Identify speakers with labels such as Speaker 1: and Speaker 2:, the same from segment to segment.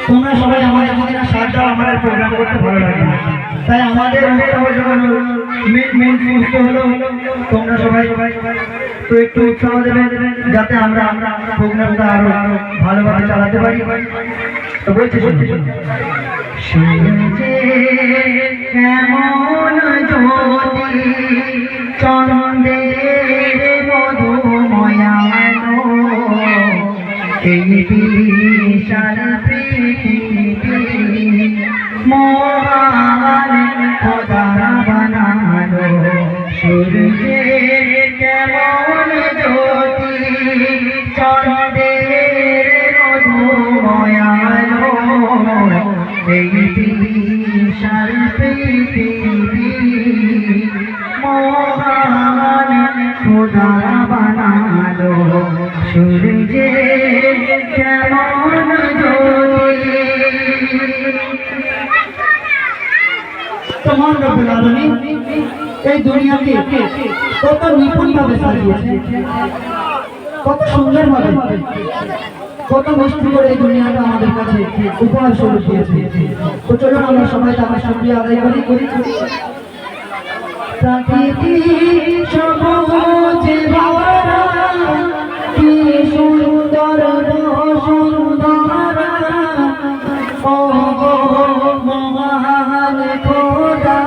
Speaker 1: তোমরা সবাই আমাদের যদি না সাথ দাও আমাদের প্রোগ্রাম করতে ভালো লাগে না। তাই আমাদের মেন সুস্থ হলো তোমরা সবাই তো একটু উৎসাহ দেবে যাতে আমরা প্রোগ্রামটা আরো ভালোভাবে চালাতে পারি। তো বলছি কেমন জ্যোতি চন্দ্রের মধুময়া এই বিশাল পৃথিবী মহান খোদা বানালো সূর্যের কেমন জ্যোতি চন্দ্রের মধুময়া এই বিশাল পৃথিবী মহান খোদা বানালো সূর্যের কেমন জ্যোতি। তোমার রব্বুল আলামিন এই দুনিয়াকে কত নিপুণভাবে সাজিয়েছে, কত সুন্দরভাবে, কত মিষ্টি করে এই দুনিয়াটা আমাদের কাছে উপহার স্বরূপ দিয়েছে। তো চলুন আমরা সবাই তার শুকরিয়া আদায় করি। প্রকৃতি সবুজ ভরা কি সুন্দর বসুন্ধরা ও মহান খোদা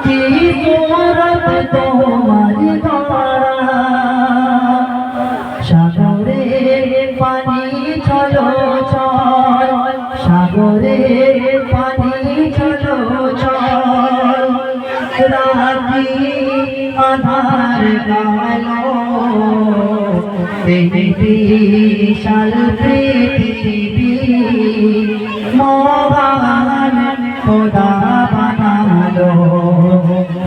Speaker 1: কি সুরত তোমার ধরা সাগরে পানি চলো চল সাগরে পানি চলো চল রাতি আধার কালো এই বিশাল পৃথিবী মহান খোদা বানালো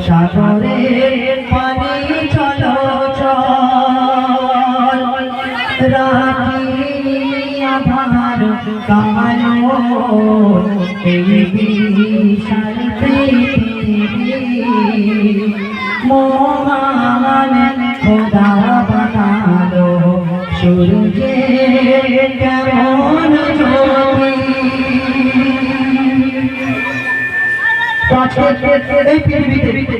Speaker 1: সাগরে পানি চলো চল রাতি আধার কালো এই বিশাল পৃথিবী মহান খোদা বানালো সূর্যের কেমন জ্যোতি। এই পৃথিবীতে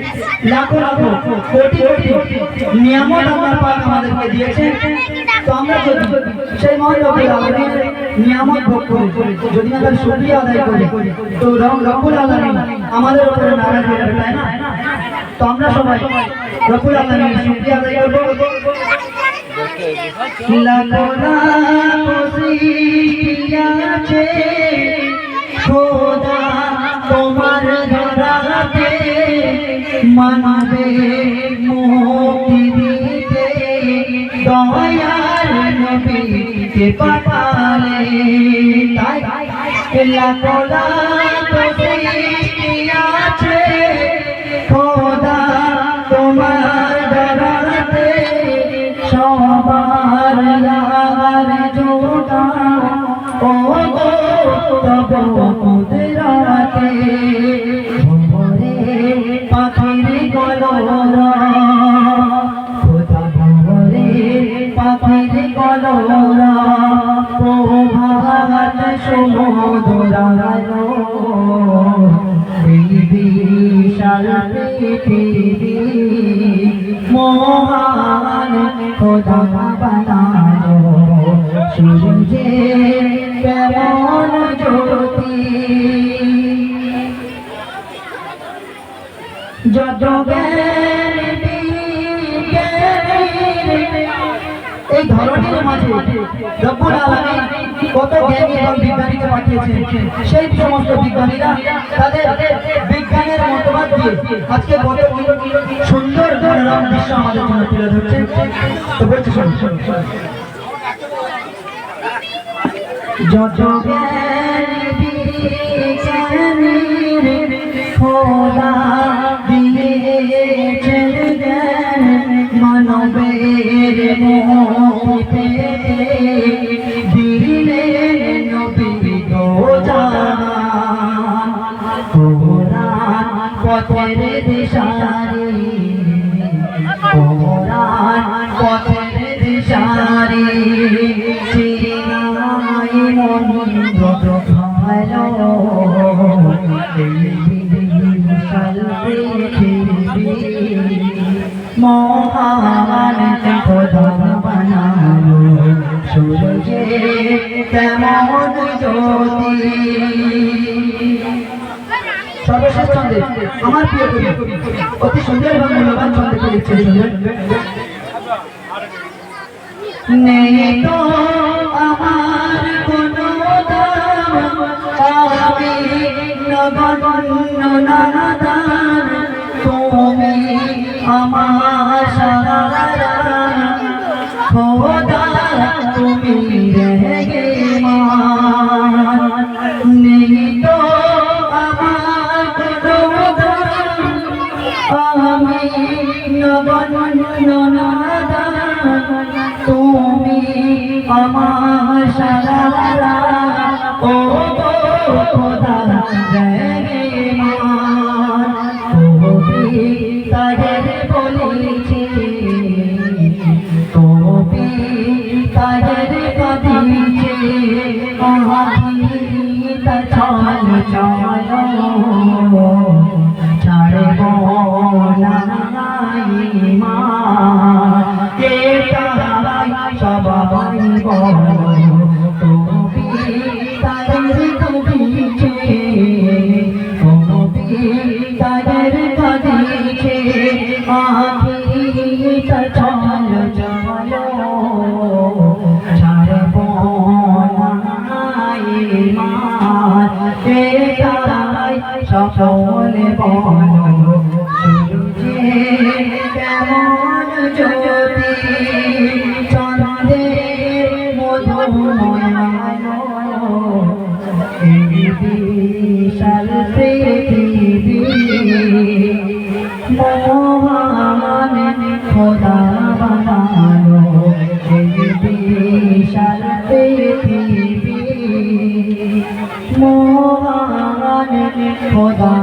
Speaker 1: লাখো লাখো কোটি কোটি নিয়ামত আল্লাহ পাক আমাদেরকে দিয়েছেন। তো আমরা যদি সেই মহান রব্বুল আলামিনের নিয়ামত ভোগ করি, যদি না তার শুকরিয়া আদায় করি, তো রব্বুল আলামিন আমাদের উপরে নারাজ হয়ে যাবে, তাই না? তো আমরা সবাই রব্বুল আলামিনের শুকরিয়া আদায় করব। লাখো লাখো সৃষ্টি আছে খোদা তোমার ধরাতে মানবে মুক্তি দিতে দয়ার নবীকে পাঠালে। তাই লাখো লাখো সৃষ্টি আছে খোদা তোমার ধরাতে সবার লাগার জোটা ও তব কুদরতে ভোরে পাখির কলরা খোদা ভোরে পাখির কলরা প্রভাত সমুদ্রালো এই বিশাল পৃথিবী মহান খোদা বানালো সূর্যের কেমন জ্যোতি। যত এই ধরনের মাঝে রব্বুল আলামিন কত জ্ঞানী এবং বিজ্ঞানীকে পাঠিয়েছেন। সেই সমস্ত বিজ্ঞানীরা তাদের বিজ্ঞানের মতবাদ দিয়ে আজকে কত সুন্দর মনোরম দৃশ্য আমাদের জন্য তুলে ধরছে। তো বলছি শুনুন, যত খোদা দিয়েছেন জ্ঞান মানবের মুক্তি দিলেন নবী তো জান কোরআন পথের দিশারি কোরআন পথের দিশারি চিরাই মন মহান খোদা বানালো সূর্যে তেমন জ্যোতি। সর্বশেষ ছন্দে আমার প্রিয় কবি অতি সুন্দর এবং মূল্যবান ছন্দে লিখেছিলেন, নেই তো আমার কোনো দাম, আমি নগণ্য নাদান, তুমি আমার সাহারা, খোদা তুমি রেগে মান। নেই তো আমার কোনো দাম, আমি নগণ্য নাদান, তুমি আমার সাহারা, ও খোদা রেগে মান। কবি তাদের বলেছে, কবি তাদের কদিছে, মহাগীতা চল চল ছাড়ব না ঈমান। এটাই সবাই বল, কবি তাদের কদিছে, কবি তাদের কদিছে, মহাগীতা চল চল ছাড়ব না ঈমান। এটাই সকলে বল, সূর্যে কেমন জ্যোতি, চন্দ্রের মধুময় আলো, এই বিশাল পৃথিবী মহান খোদা বানালো, এই বিশাল পৃথিবী মহান খোদা